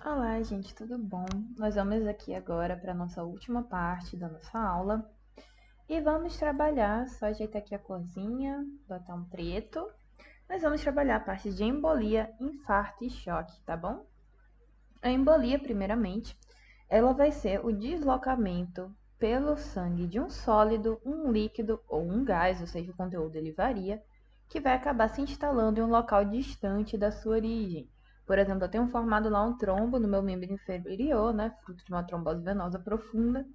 Olá, gente, tudo bom? Nós vamos aqui agora para a nossa última parte da nossa aula e vamos trabalhar, só ajeitar aqui a corzinha, botar um preto. Nós vamos trabalhar a parte de embolia, infarto e choque, tá bom? A embolia, primeiramente, ela vai ser o deslocamento pelo sangue de um sólido, um líquido ou um gás, ou seja, o conteúdo ele varia, que vai acabar se instalando em um local distante da sua origem. Por exemplo, eu tenho formado lá um trombo no meu membro inferior, né, fruto de uma trombose venosa profunda,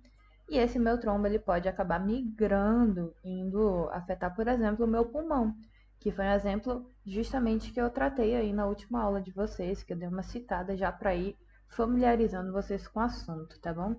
e esse meu trombo ele pode acabar migrando, indo afetar, por exemplo, o meu pulmão, que foi um exemplo justamente que eu tratei aí na última aula de vocês, que eu dei uma citada já para ir familiarizando vocês com o assunto, tá bom?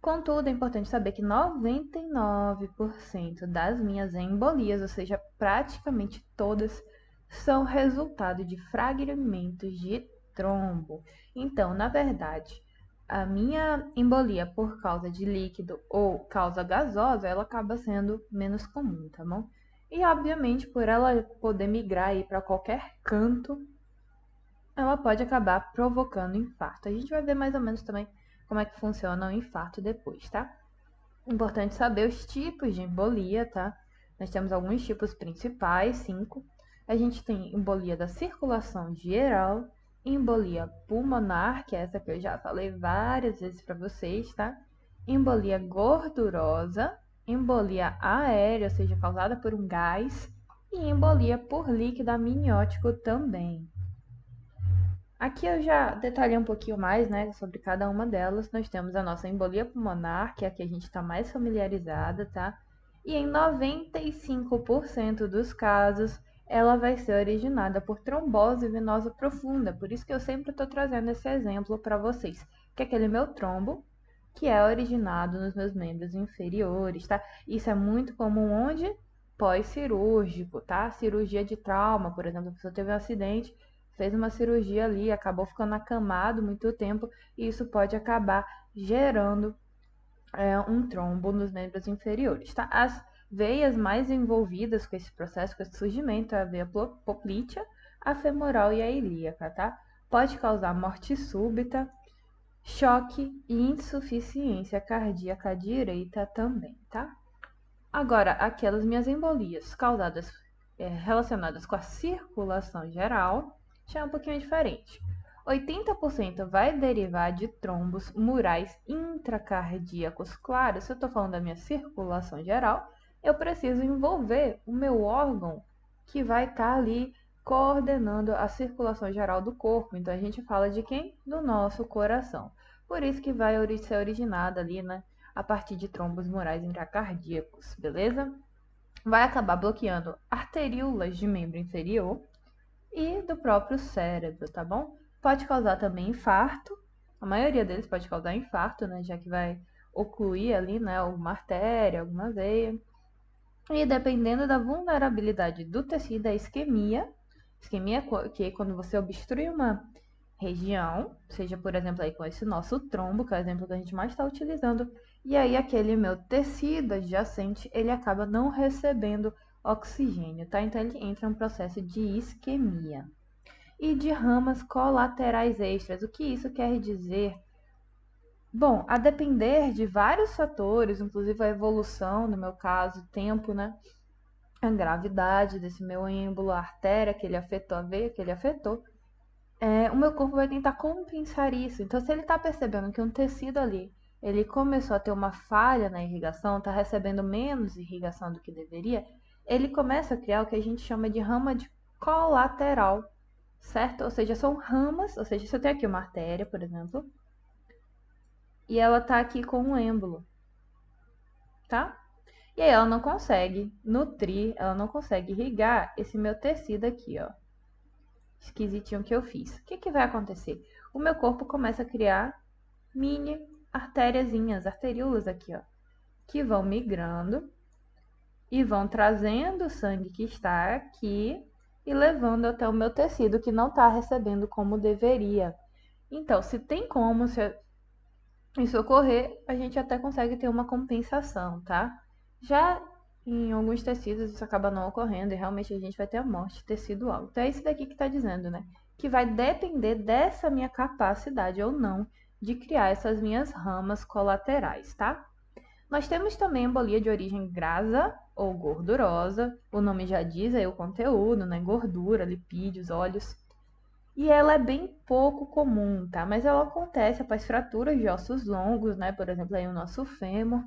Contudo, é importante saber que 99% das minhas embolias, ou seja, praticamente todas, são resultado de fragmentos de trombo. Então, na verdade, a minha embolia por causa de líquido ou causa gasosa, ela acaba sendo menos comum, tá bom? E, obviamente, por ela poder migrar aí para qualquer canto, ela pode acabar provocando infarto. A gente vai ver mais ou menos também como é que funciona o infarto depois, tá? Importante saber os tipos de embolia, tá? Nós temos alguns tipos principais, 5. A gente tem embolia da circulação geral, embolia pulmonar, que é essa que eu já falei várias vezes para vocês, tá? Embolia gordurosa, embolia aérea, ou seja, causada por um gás, e embolia por líquido amniótico também. Aqui eu já detalhei um pouquinho mais, né, sobre cada uma delas. Nós temos a nossa embolia pulmonar, que é a que a gente está mais familiarizada, tá? E em 95% dos casos, ela vai ser originada por trombose venosa profunda. Por isso que eu sempre estou trazendo esse exemplo para vocês, que é aquele meu trombo, que é originado nos meus membros inferiores, tá? Isso é muito comum onde? Pós-cirúrgico, tá? Cirurgia de trauma, por exemplo, a pessoa teve um acidente, fez uma cirurgia ali, acabou ficando acamado muito tempo, e isso pode acabar gerando um trombo nos membros inferiores, tá? As veias mais envolvidas com esse processo, com esse surgimento, é a veia poplítea, a femoral e a ilíaca, tá? Pode causar morte súbita, choque e insuficiência cardíaca direita também, tá? Agora, aquelas minhas embolias causadas relacionadas com a circulação geral já é um pouquinho diferente. 80% vai derivar de trombos murais intracardíacos. Claro, se eu estou falando da minha circulação geral, eu preciso envolver o meu órgão que vai estar ali coordenando a circulação geral do corpo. Então a gente fala de quem? Do nosso coração. Por isso que vai ser originada ali, né, a partir de trombos murais intracardíacos, beleza? Vai acabar bloqueando arteríolas de membro inferior e do próprio cérebro, tá bom? Pode causar também infarto, a maioria deles pode causar infarto, né, já que vai ocluir ali, né, alguma artéria, alguma veia. E dependendo da vulnerabilidade do tecido, a isquemia, isquemia que é quando você obstrui uma região, seja por exemplo aí com esse nosso trombo, que é o exemplo que a gente mais está utilizando, e aí aquele meu tecido adjacente, ele acaba não recebendo oxigênio, tá? Então ele entra em um processo de isquemia. E de ramas colaterais extras, o que isso quer dizer? Bom, a depender de vários fatores, inclusive a evolução, no meu caso, tempo, né? A gravidade desse meu êmbolo, a artéria que ele afetou, a veia que ele afetou, o meu corpo vai tentar compensar isso. Então, se ele está percebendo que um tecido ali, ele começou a ter uma falha na irrigação, está recebendo menos irrigação do que deveria, ele começa a criar o que a gente chama de rama de colateral, certo? Ou seja, são ramas, ou seja, se eu tenho aqui uma artéria, por exemplo, e ela está aqui com um êmbolo, tá? E aí ela não consegue nutrir, ela não consegue irrigar esse meu tecido aqui, ó. Esquisitinho que eu fiz. O que que vai acontecer? O meu corpo começa a criar mini artériazinhas, arteríolas aqui, ó, que vão migrando e vão trazendo o sangue que está aqui e levando até o meu tecido que não está recebendo como deveria. Então, se tem como se isso ocorrer, a gente até consegue ter uma compensação, tá? Já em alguns tecidos isso acaba não ocorrendo e realmente a gente vai ter a morte tecidual. Então é isso daqui que está dizendo, né? que vai depender dessa minha capacidade ou não de criar essas minhas ramas colaterais, tá? Nós temos também embolia de origem grasa ou gordurosa, o nome já diz aí o conteúdo, né? Gordura, lipídios, óleos. E ela é bem pouco comum, tá? Mas ela acontece após fraturas de ossos longos, né? Por exemplo, aí o nosso fêmur,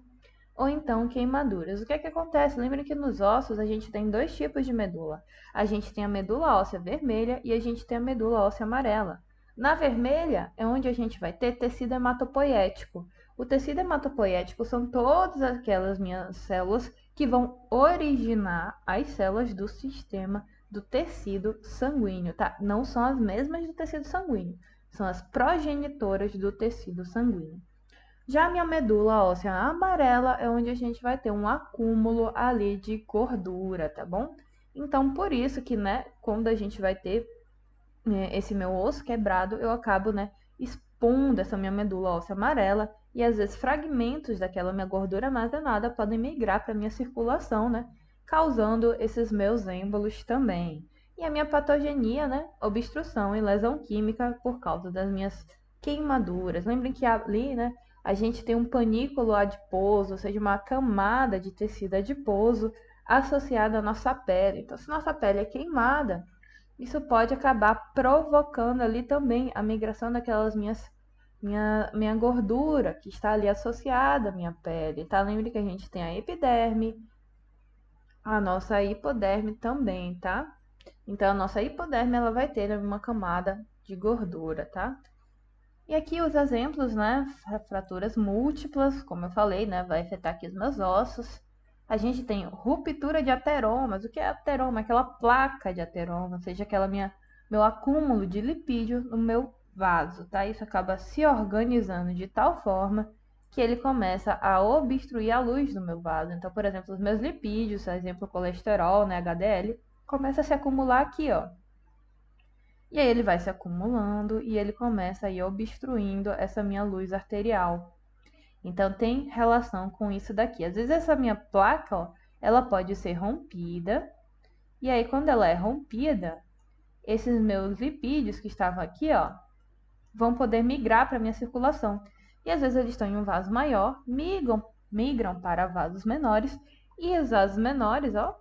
ou então queimaduras. O que é que acontece? Lembrem que nos ossos a gente tem dois tipos de medula. A gente tem a medula óssea vermelha e a gente tem a medula óssea amarela. Na vermelha é onde a gente vai ter tecido hematopoético. O tecido hematopoético são todas aquelas minhas células que vão originar as células do sistema do tecido sanguíneo, tá? Não são as mesmas do tecido sanguíneo, são as progenitoras do tecido sanguíneo. Já a minha medula óssea amarela é onde a gente vai ter um acúmulo ali de gordura, tá bom? Então, por isso que, né, quando a gente vai ter esse meu osso quebrado, eu acabo, né, expondo essa minha medula óssea amarela e às vezes fragmentos daquela minha gordura armazenada podem migrar para a minha circulação, né, causando esses meus êmbolos também. E a minha patogenia, né, obstrução e lesão química por causa das minhas queimaduras. Lembrem que ali, né, a gente tem um panículo adiposo, ou seja, uma camada de tecido adiposo associada à nossa pele. Então, se nossa pele é queimada, isso pode acabar provocando ali também a migração daquelas minha gordura que está ali associada à minha pele, tá? Lembre que a gente tem a epiderme, a nossa hipoderme também, tá? Então, a nossa hipoderme, ela vai ter uma camada de gordura, tá? E aqui os exemplos, né? Fraturas múltiplas, como eu falei, né? Vai afetar aqui os meus ossos. A gente tem ruptura de ateromas. O que é ateroma? Aquela placa de ateroma, ou seja, meu acúmulo de lipídio no meu vaso, tá? Isso acaba se organizando de tal forma que ele começa a obstruir a luz do meu vaso. Então, por exemplo, os meus lipídios, por exemplo, o colesterol, né, HDL, começa a se acumular aqui, ó. E aí ele vai se acumulando e ele começa aí obstruindo essa minha luz arterial. Então tem relação com isso daqui. Às vezes essa minha placa, ó, ela pode ser rompida. E aí quando ela é rompida, esses meus lipídios que estavam aqui, ó, vão poder migrar para a minha circulação. E às vezes eles estão em um vaso maior, migram para vasos menores. E os vasos menores, ó,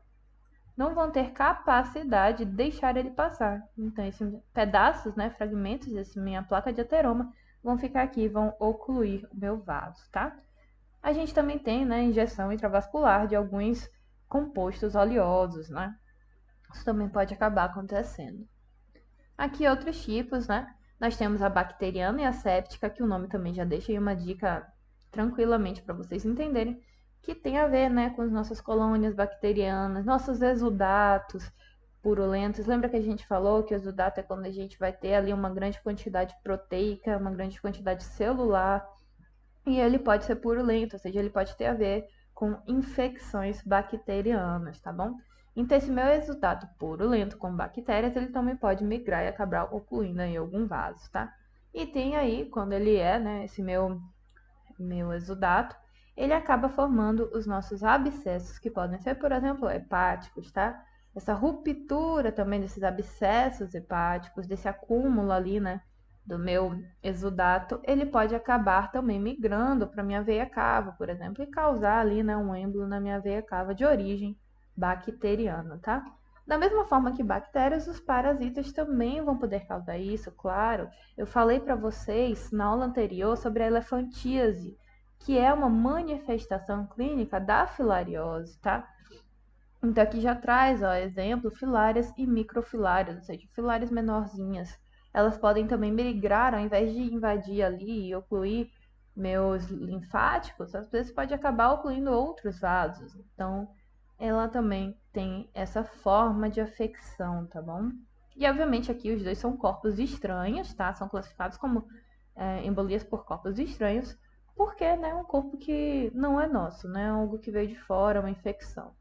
não vão ter capacidade de deixar ele passar. Então, esses pedaços, né, fragmentos dessa minha placa de ateroma vão ficar aqui, vão ocluir o meu vaso, tá? A gente também tem, né, injeção intravascular de alguns compostos oleosos, né? Isso também pode acabar acontecendo. Aqui outros tipos, né? Nós temos a bacteriana e a séptica, que o nome também já deixa aí uma dica tranquilamente para vocês entenderem, que tem a ver, né, com as nossas colônias bacterianas, nossos exudatos purulentos. Lembra que a gente falou que o exudato é quando a gente vai ter ali uma grande quantidade proteica, uma grande quantidade celular, e ele pode ser purulento, ou seja, ele pode ter a ver com infecções bacterianas, tá bom? Então, esse meu exudato purulento com bactérias, ele também pode migrar e acabar ocluindo em algum vaso, tá? E tem aí, quando ele é, né, esse meu exudato, ele acaba formando os nossos abscessos, que podem ser, por exemplo, hepáticos, tá? Essa ruptura também desses abscessos hepáticos, desse acúmulo ali, né, do meu exudato, ele pode acabar também migrando para minha veia cava, por exemplo, e causar ali, né, um êmbolo na minha veia cava de origem bacteriana, tá? Da mesma forma que bactérias, os parasitas também vão poder causar isso, claro. Eu falei para vocês na aula anterior sobre a elefantíase, que é uma manifestação clínica da filariose, tá? Então aqui já traz, ó, exemplo, filárias e microfilárias, ou seja, filárias menorzinhas. Elas podem também migrar, ao invés de invadir ali e ocluir meus linfáticos, às vezes pode acabar ocluindo outros vasos. Então, ela também tem essa forma de afecção, tá bom? E obviamente aqui os dois são corpos estranhos, tá? São classificados como embolias por corpos estranhos, porque né, é um corpo que não é nosso, né? É algo que veio de fora, uma infecção.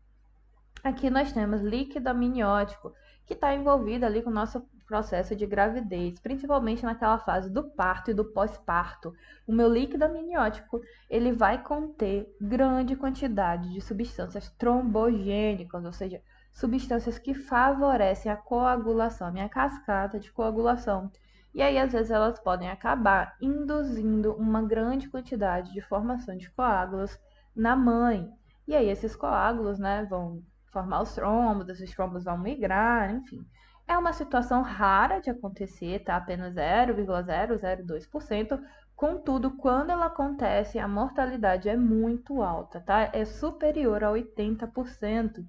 Aqui nós temos líquido amniótico, que está envolvido ali com o nosso processo de gravidez, principalmente naquela fase do parto e do pós-parto. O meu líquido amniótico, ele vai conter grande quantidade de substâncias trombogênicas, ou seja, substâncias que favorecem a coagulação, a minha cascata de coagulação. E aí, às vezes, elas podem acabar induzindo uma grande quantidade de formação de coágulos na mãe. E aí, esses coágulos, né, vão formar os trombos, esses trombos vão migrar, enfim. É uma situação rara de acontecer, tá? Apenas 0,002%. Contudo, quando ela acontece, a mortalidade é muito alta, tá? É superior a 80%,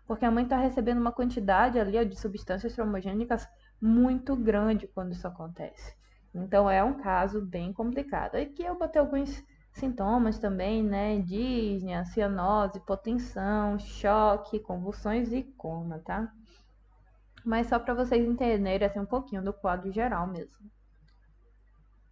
porque a mãe está recebendo uma quantidade ali de substâncias trombogênicas muito grande quando isso acontece. Então é um caso bem complicado. Aqui eu botei alguns sintomas também, né? Dísnea, cianose, hipotensão, choque, convulsões e coma, tá? Mas só para vocês entenderem assim, um pouquinho do quadro geral mesmo.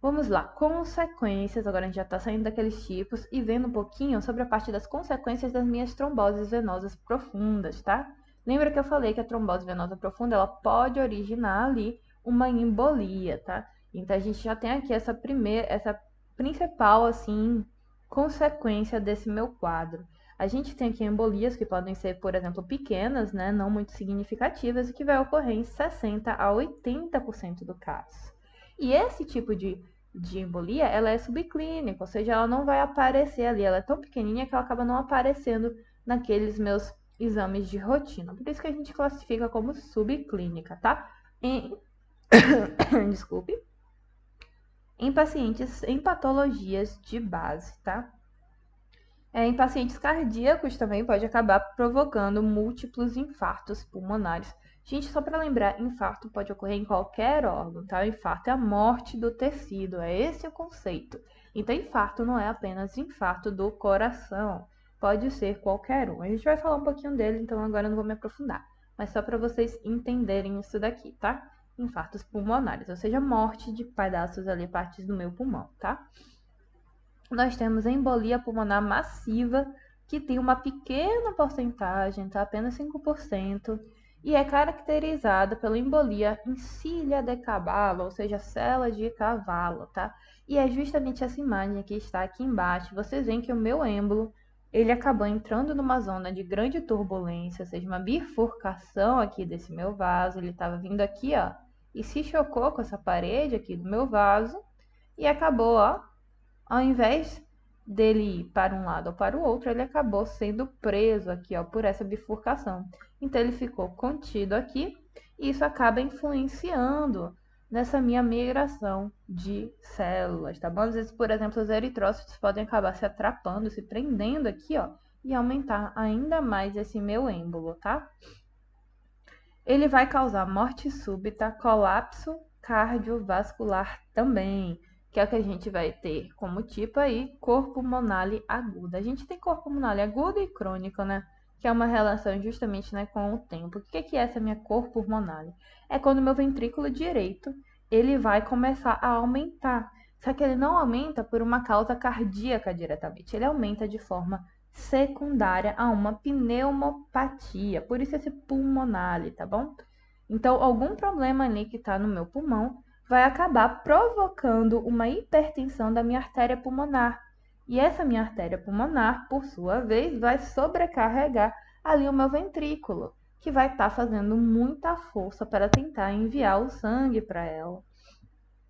Vamos lá, consequências. Agora a gente já está saindo daqueles tipos e vendo um pouquinho sobre a parte das consequências das minhas tromboses venosas profundas, tá? Lembra que eu falei que a trombose venosa profunda ela pode originar ali uma embolia, tá? Então a gente já tem aqui essa principal assim consequência desse meu quadro. A gente tem aqui embolias que podem ser, por exemplo, pequenas, né, não muito significativas e que vai ocorrer em 60 a 80% do caso. E esse tipo de embolia, ela é subclínica, ou seja, ela não vai aparecer ali, ela é tão pequenininha que ela acaba não aparecendo naqueles meus exames de rotina. Por isso que a gente classifica como subclínica, tá? Desculpe. Em pacientes em patologias de base, tá? Em pacientes cardíacos também pode acabar provocando múltiplos infartos pulmonares. Gente, só para lembrar, infarto pode ocorrer em qualquer órgão, tá? O infarto é a morte do tecido, é esse o conceito. Então, infarto não é apenas infarto do coração, pode ser qualquer um. A gente vai falar um pouquinho dele, então agora eu não vou me aprofundar, mas só para vocês entenderem isso daqui, tá? Infartos pulmonares, ou seja, morte de pedaços ali, partes do meu pulmão, tá? Nós temos a embolia pulmonar massiva, que tem uma pequena porcentagem, tá? Apenas 5%, e é caracterizada pela embolia em cilha de cavalo, ou seja, cela de cavalo, tá? E é justamente essa imagem que está aqui embaixo. Vocês veem que o meu êmbolo, ele acabou entrando numa zona de grande turbulência, ou seja, uma bifurcação aqui desse meu vaso. Ele estava vindo aqui, ó, e se chocou com essa parede aqui do meu vaso e acabou, ó, ao invés dele ir para um lado ou para o outro, ele acabou sendo preso aqui, ó, por essa bifurcação. Então ele ficou contido aqui e isso acaba influenciando nessa minha migração de células, tá bom? Às vezes, por exemplo, os eritrócitos podem acabar se atrapando, se prendendo aqui, ó, e aumentar ainda mais esse meu êmbolo, tá? Ele vai causar morte súbita, colapso cardiovascular também, que é o que a gente vai ter como tipo aí, cor pulmonale aguda. A gente tem cor pulmonale aguda e crônica, né? Que é uma relação justamente, né, com o tempo. O que é essa minha cor pulmonale? É quando o meu ventrículo direito, ele vai começar a aumentar. Só que ele não aumenta por uma causa cardíaca diretamente, ele aumenta de forma secundária a uma pneumopatia, por isso esse pulmonale, tá bom? Então, algum problema ali que está no meu pulmão vai acabar provocando uma hipertensão da minha artéria pulmonar. E essa minha artéria pulmonar, por sua vez, vai sobrecarregar ali o meu ventrículo, que vai estar fazendo muita força para tentar enviar o sangue para ela.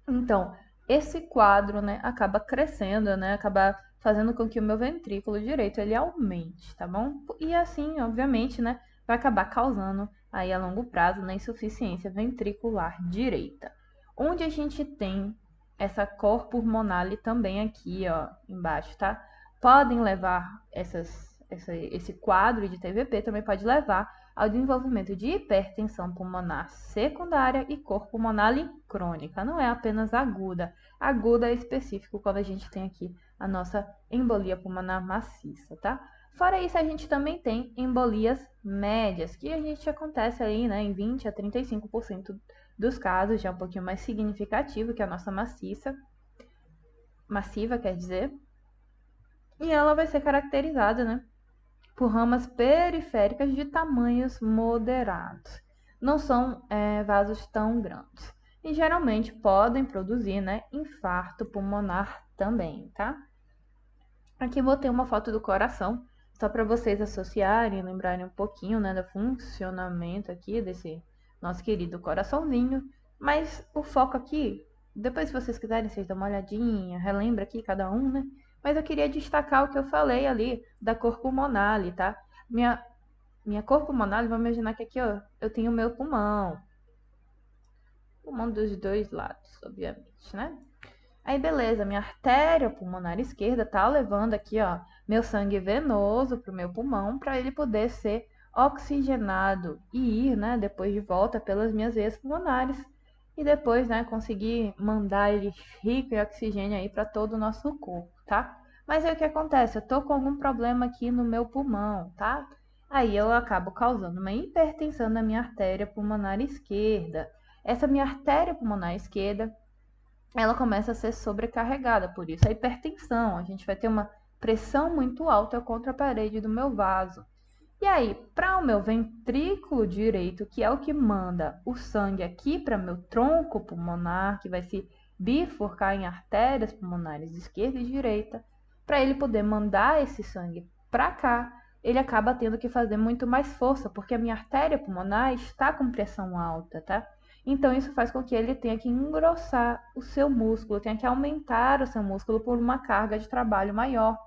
Então, esse quadro, né, acaba crescendo, né, acaba fazendo com que o meu ventrículo direito ele aumente, tá bom? E assim, obviamente, né, vai acabar causando aí a longo prazo na insuficiência ventricular direita. Onde a gente tem essa cor pulmonale também aqui, ó, embaixo, tá? Podem levar esse quadro de TVP também pode levar ao desenvolvimento de hipertensão pulmonar secundária e cor pulmonale crônica. Não é apenas aguda. Aguda é específico quando a gente tem aqui a nossa embolia pulmonar maciça, tá? Fora isso, a gente também tem embolias médias, que a gente acontece aí, né, em 20 a 35% dos casos, já um pouquinho mais significativo que a nossa massiva, quer dizer. E ela vai ser caracterizada, né, por ramas periféricas de tamanhos moderados. Não são vasos tão grandes. E geralmente podem produzir, né, infarto pulmonar também, tá? Aqui botei uma foto do coração. Só para vocês associarem, lembrarem um pouquinho, né, do funcionamento aqui desse nosso querido coraçãozinho. Mas o foco aqui, depois se vocês quiserem, vocês dão uma olhadinha, relembra aqui cada um, né? Mas eu queria destacar o que eu falei ali da cor pulmonar, tá? Minha cor pulmonar, vamos imaginar que aqui, ó, eu tenho o meu pulmão. Pulmão dos dois lados, obviamente, né? Aí, beleza, minha artéria pulmonar esquerda tá levando aqui, ó, meu sangue venoso pro meu pulmão para ele poder ser oxigenado e ir, né, depois de volta pelas minhas veias pulmonares e depois, né, conseguir mandar ele rico em oxigênio aí para todo o nosso corpo, tá? Mas aí o que acontece? Eu tô com algum problema aqui no meu pulmão, tá? Aí eu acabo causando uma hipertensão na minha artéria pulmonar esquerda. Essa minha artéria pulmonar esquerda ela começa a ser sobrecarregada, por isso a hipertensão. A gente vai ter uma pressão muito alta contra a parede do meu vaso. E aí, para o meu ventrículo direito, que é o que manda o sangue aqui para meu tronco pulmonar, que vai se bifurcar em artérias pulmonares esquerda e direita, para ele poder mandar esse sangue para cá, ele acaba tendo que fazer muito mais força, porque a minha artéria pulmonar está com pressão alta, tá? Então, isso faz com que ele tenha que engrossar o seu músculo, tenha que aumentar o seu músculo por uma carga de trabalho maior.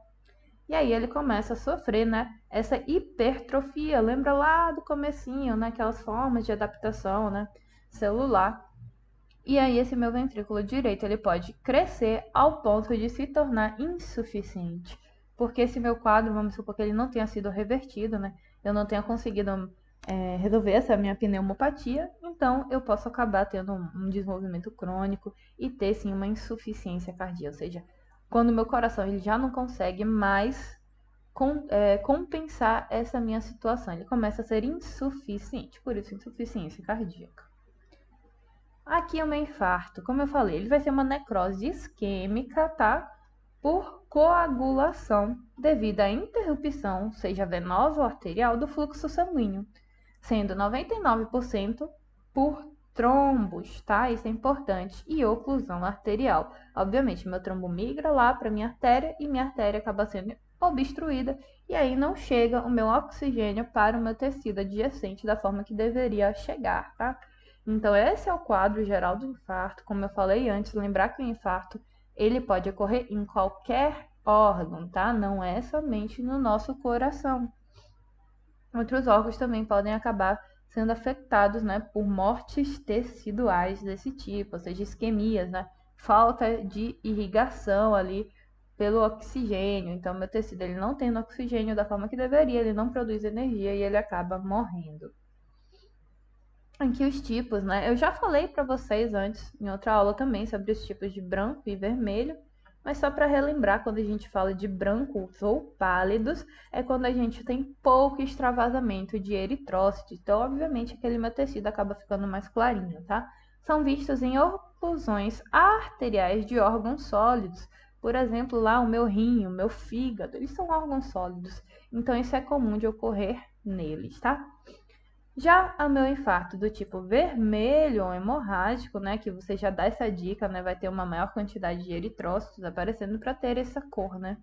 E aí ele começa a sofrer, né, essa hipertrofia. Lembra lá do comecinho, né, aquelas formas de adaptação, né, celular. E aí esse meu ventrículo direito, ele pode crescer ao ponto de se tornar insuficiente. Porque esse meu quadro, vamos supor que ele não tenha sido revertido, né, eu não tenha conseguido resolver essa minha pneumopatia, então eu posso acabar tendo um desenvolvimento crônico e ter sim uma insuficiência cardíaca, ou seja, quando o meu coração ele já não consegue mais compensar essa minha situação, ele começa a ser insuficiente, por isso insuficiência cardíaca. Aqui é o meu infarto, como eu falei, ele vai ser uma necrose isquêmica, tá? Por coagulação devido à interrupção, seja venosa ou arterial, do fluxo sanguíneo, sendo 99% por trombos, tá? Isso é importante. E oclusão arterial. Obviamente, meu trombo migra lá para minha artéria e minha artéria acaba sendo obstruída e aí não chega o meu oxigênio para o meu tecido adjacente da forma que deveria chegar, tá? Então, esse é o quadro geral do infarto. Como eu falei antes, lembrar que o infarto ele pode ocorrer em qualquer órgão, tá? Não é somente no nosso coração. Outros órgãos também podem acabar sendo afetados, né, por mortes teciduais desse tipo, ou seja, isquemias, né? Falta de irrigação ali pelo oxigênio. Então, meu tecido ele não tem oxigênio da forma que deveria, ele não produz energia e ele acaba morrendo. Aqui os tipos, né? Eu já falei para vocês antes, em outra aula também, sobre os tipos de branco e vermelho, mas só para relembrar, quando a gente fala de brancos ou pálidos, é quando a gente tem pouco extravasamento de eritrócitos. Então, obviamente, aquele meu tecido acaba ficando mais clarinho, tá? São vistos em oclusões arteriais de órgãos sólidos. Por exemplo, lá o meu rim, o meu fígado, eles são órgãos sólidos. Então, isso é comum de ocorrer neles, tá? Já o meu infarto do tipo vermelho ou hemorrágico, né, que você já dá essa dica, né, vai ter uma maior quantidade de eritrócitos aparecendo para ter essa cor, né,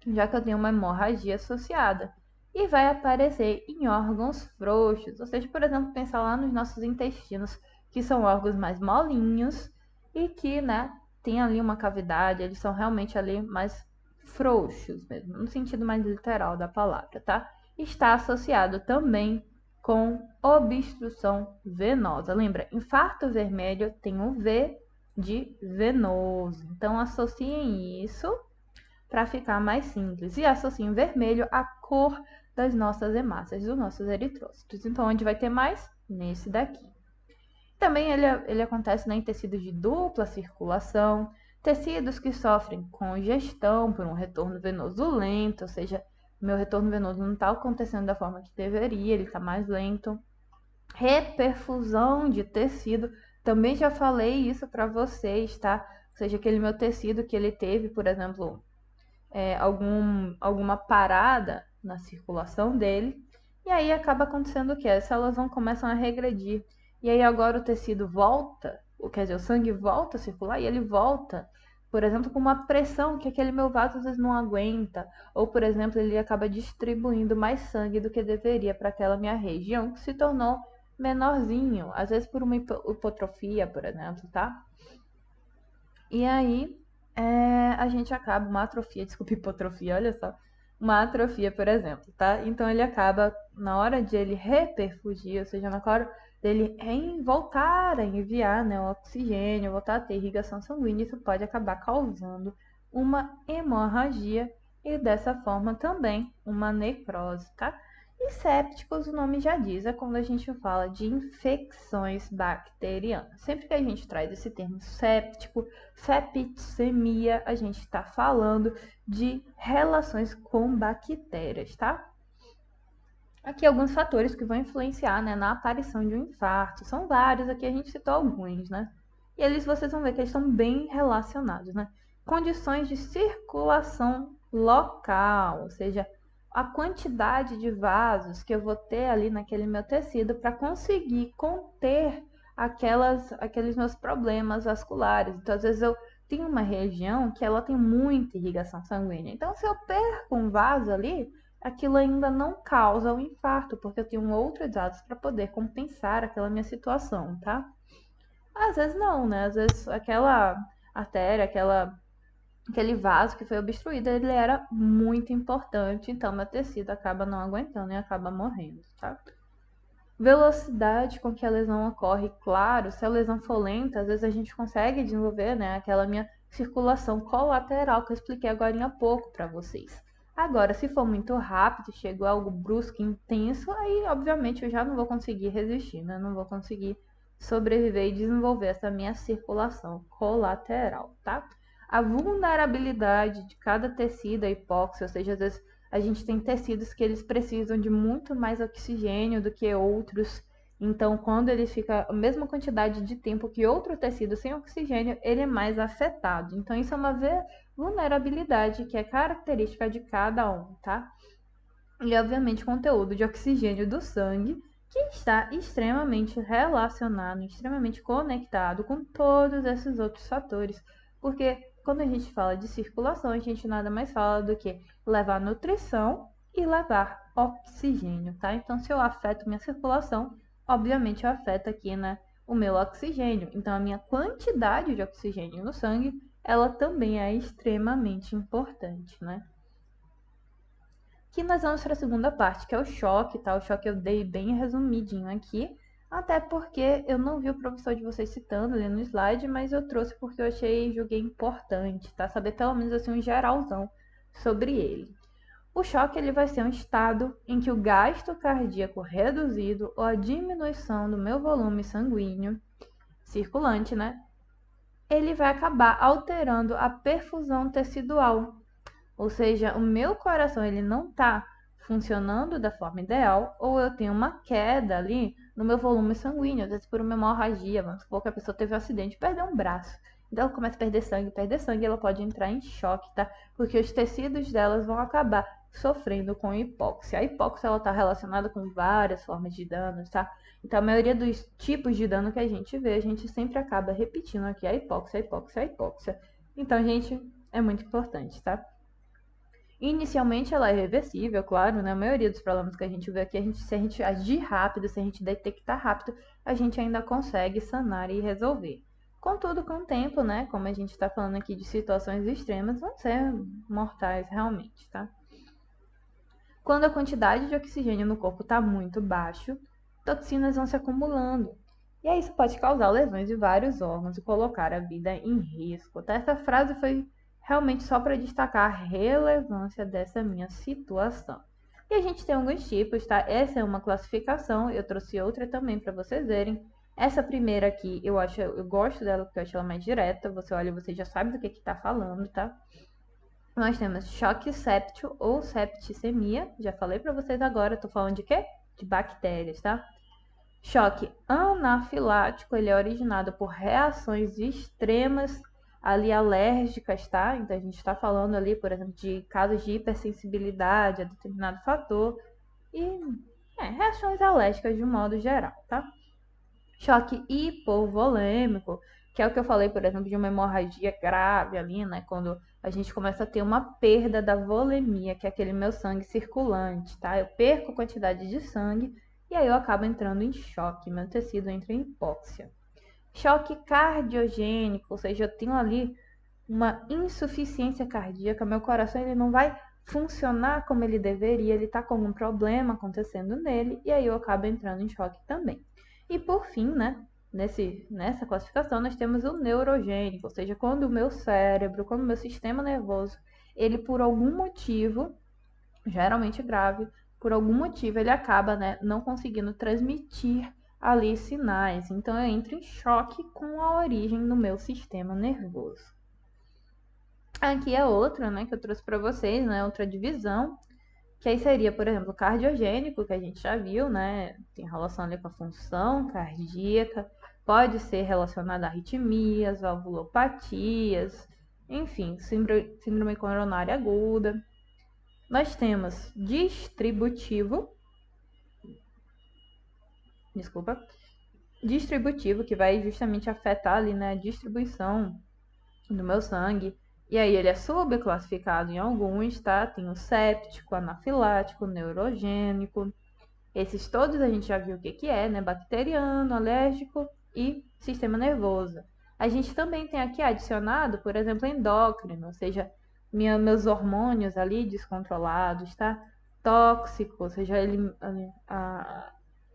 já que eu tenho uma hemorragia associada. E vai aparecer em órgãos frouxos, ou seja, por exemplo, pensar lá nos nossos intestinos, que são órgãos mais molinhos e que, né, tem ali uma cavidade, eles são realmente ali mais frouxos mesmo, no sentido mais literal da palavra, tá? Está associado também com obstrução venosa. Lembra, infarto vermelho tem um V de venoso. Então, associem isso para ficar mais simples. E associem vermelho a cor das nossas hemácias, dos nossos eritrócitos. Então, onde vai ter mais? Nesse daqui. Também ele acontece, né, em tecidos de dupla circulação, tecidos que sofrem congestão por um retorno venoso lento, ou seja, meu retorno venoso não está acontecendo da forma que deveria, ele está mais lento. Reperfusão de tecido, também já falei isso para vocês, tá? Ou seja, aquele meu tecido que ele teve, por exemplo, alguma parada na circulação dele, e aí acaba acontecendo o que? As células começam a regredir, e aí agora o tecido volta, quer dizer, o sangue volta a circular e ele volta Por exemplo, com uma pressão que aquele meu vaso às vezes não aguenta, ou por exemplo, ele acaba distribuindo mais sangue do que deveria para aquela minha região, que se tornou menorzinho, às vezes por uma hipotrofia, por exemplo, tá? E aí a gente acaba, uma atrofia, desculpa, hipotrofia, olha só, uma atrofia, por exemplo, tá? Então ele acaba, na hora de ele reperfudir, ou seja, na hora dele voltar a enviar, né, o oxigênio, voltar a ter irrigação sanguínea, isso pode acabar causando uma hemorragia e dessa forma também uma necrose, tá? E sépticos, o nome já diz, é quando a gente fala de infecções bacterianas. Sempre que a gente traz esse termo séptico, septicemia, a gente está falando de relações com bactérias, tá? Aqui alguns fatores que vão influenciar, né, na aparição de um infarto. São vários, aqui a gente citou alguns, né? E eles vocês vão ver que eles estão bem relacionados, né? Condições de circulação local, ou seja, a quantidade de vasos que eu vou ter ali naquele meu tecido para conseguir conter aqueles meus problemas vasculares. Então, às vezes eu tenho uma região que ela tem muita irrigação sanguínea. Então, se eu perco um vaso ali, aquilo ainda não causa um infarto, porque eu tenho outros dados para poder compensar aquela minha situação, tá? Às vezes não, né? Às vezes aquela artéria, aquele vaso que foi obstruído, ele era muito importante, então meu tecido acaba não aguentando e acaba morrendo, tá? Velocidade com que a lesão ocorre, claro, se a lesão for lenta, às vezes a gente consegue desenvolver, né, aquela minha circulação colateral que eu expliquei agora há pouco para vocês. Agora, se for muito rápido, chegou algo brusco, intenso, aí obviamente eu já não vou conseguir resistir, né? Não vou conseguir sobreviver e desenvolver essa minha circulação colateral, tá? A vulnerabilidade de cada tecido à hipóxia, ou seja, às vezes a gente tem tecidos que eles precisam de muito mais oxigênio do que outros. Então, quando ele fica a mesma quantidade de tempo que outro tecido sem oxigênio, ele é mais afetado. Então, isso é uma vulnerabilidade que é característica de cada um, tá? E, obviamente, conteúdo de oxigênio do sangue, que está extremamente relacionado, extremamente conectado com todos esses outros fatores, porque quando a gente fala de circulação, a gente nada mais fala do que levar nutrição e levar oxigênio, tá? Então, se eu afeto minha circulação, obviamente eu afeto aqui, né, o meu oxigênio. Então, a minha quantidade de oxigênio no sangue, ela também é extremamente importante, né? Que nós vamos para a segunda parte, que é o choque, tá? O choque eu dei bem resumidinho aqui, até porque eu não vi o professor de vocês citando ali no slide, mas eu trouxe porque eu julguei importante, tá? Saber pelo menos assim um geralzão sobre ele. O choque ele vai ser um estado em que o gasto cardíaco reduzido ou a diminuição do meu volume sanguíneo circulante, né? Ele vai acabar alterando a perfusão tecidual, ou seja, o meu coração ele não está funcionando da forma ideal, ou eu tenho uma queda ali no meu volume sanguíneo, às vezes por uma hemorragia, vamos supor que a pessoa teve um acidente e perdeu um braço. Então ela começa a perder sangue, ela pode entrar em choque, tá? Porque os tecidos delas vão acabar sofrendo com hipóxia. A hipóxia ela está relacionada com várias formas de danos, tá? Então a maioria dos tipos de dano que a gente vê, a gente sempre acaba repetindo aqui a hipóxia, a hipóxia, a hipóxia. Então, gente, é muito importante, tá? Inicialmente ela é reversível, claro, né? A maioria dos problemas que a gente vê aqui, se a gente agir rápido, se a gente detectar rápido, a gente ainda consegue sanar e resolver. Contudo, com o tempo, né? Como a gente está falando aqui de situações extremas, vão ser mortais realmente, tá? Quando a quantidade de oxigênio no corpo está muito baixo, toxinas vão se acumulando. E aí isso pode causar lesões de vários órgãos e colocar a vida em risco. Tá? Essa frase foi realmente só para destacar a relevância dessa minha situação. E a gente tem alguns tipos, tá? Essa é uma classificação, eu trouxe outra também para vocês verem. Essa primeira aqui, eu gosto dela porque eu acho ela mais direta. Você olha, você já sabe do que está falando, tá? Nós temos choque séptico ou septicemia. Já falei para vocês agora, tô falando de quê? De bactérias, tá? Choque anafilático, ele é originado por reações extremas ali alérgicas, tá? Então a gente está falando ali, por exemplo, de casos de hipersensibilidade a determinado fator e reações alérgicas de um modo geral, tá? Choque hipovolêmico, que é o que eu falei, por exemplo, de uma hemorragia grave ali, né? Quando a gente começa a ter uma perda da volemia, que é aquele meu sangue circulante, tá? Eu perco quantidade de sangue e aí eu acabo entrando em choque, meu tecido entra em hipóxia. Choque cardiogênico, ou seja, eu tenho ali uma insuficiência cardíaca, meu coração ele não vai funcionar como ele deveria, ele está com um problema acontecendo nele e aí eu acabo entrando em choque também. E por fim, né, nessa classificação nós temos o neurogênico, ou seja, quando o meu cérebro, quando o meu sistema nervoso, ele por algum motivo, geralmente grave, por algum motivo ele acaba, né, não conseguindo transmitir ali sinais. Então eu entro em choque com a origem do meu sistema nervoso. Aqui é outra, né, que eu trouxe para vocês, né, outra divisão, que aí seria, por exemplo, o cardiogênico, que a gente já viu, né, tem relação ali com a função cardíaca, pode ser relacionado a arritmias, valvulopatias, enfim, síndrome coronária aguda. Nós temos distributivo, que vai justamente afetar ali, né, a distribuição do meu sangue. E aí ele é subclassificado em alguns, tá? Tem o séptico, anafilático, neurogênico. Esses todos a gente já viu o que é, né? Bacteriano, alérgico e sistema nervoso. A gente também tem aqui adicionado, por exemplo, endócrino, ou seja, meus hormônios ali descontrolados, tá? Tóxico, ou seja,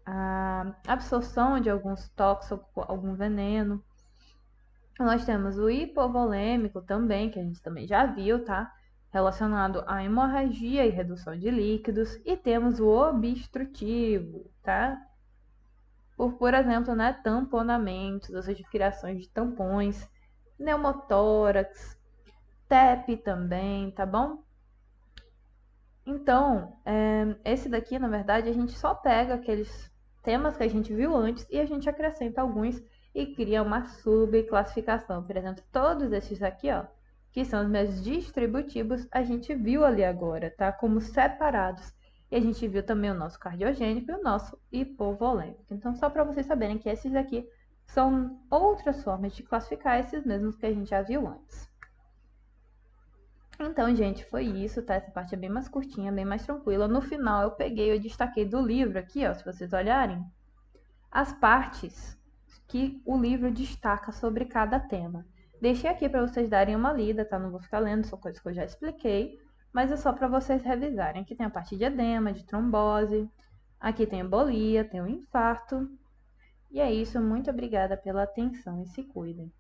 a absorção de alguns tóxicos, algum veneno. Nós temos o hipovolêmico também, que a gente também já viu, tá? Relacionado à hemorragia e redução de líquidos. E temos o obstrutivo, tá? Por exemplo, né, tamponamentos, ou seja, criações de tampões, pneumotórax, TEP também, tá bom? Então, esse daqui, na verdade, a gente só pega aqueles temas que a gente viu antes e a gente acrescenta alguns e cria uma subclassificação. Por exemplo, todos esses aqui, ó, que são os meus distributivos, a gente viu ali agora, tá? Como separados. E a gente viu também o nosso cardiogênico e o nosso hipovolêmico. Então, só para vocês saberem que esses aqui são outras formas de classificar esses mesmos que a gente já viu antes. Então, gente, foi isso, tá? Essa parte é bem mais curtinha, bem mais tranquila. No final, eu destaquei do livro aqui, ó, se vocês olharem, as partes que o livro destaca sobre cada tema. Deixei aqui para vocês darem uma lida, tá? Não vou ficar lendo, são coisas que eu já expliquei, mas é só para vocês revisarem. Aqui tem a parte de edema, de trombose, aqui tem embolia, tem o infarto. E é isso, muito obrigada pela atenção e se cuidem.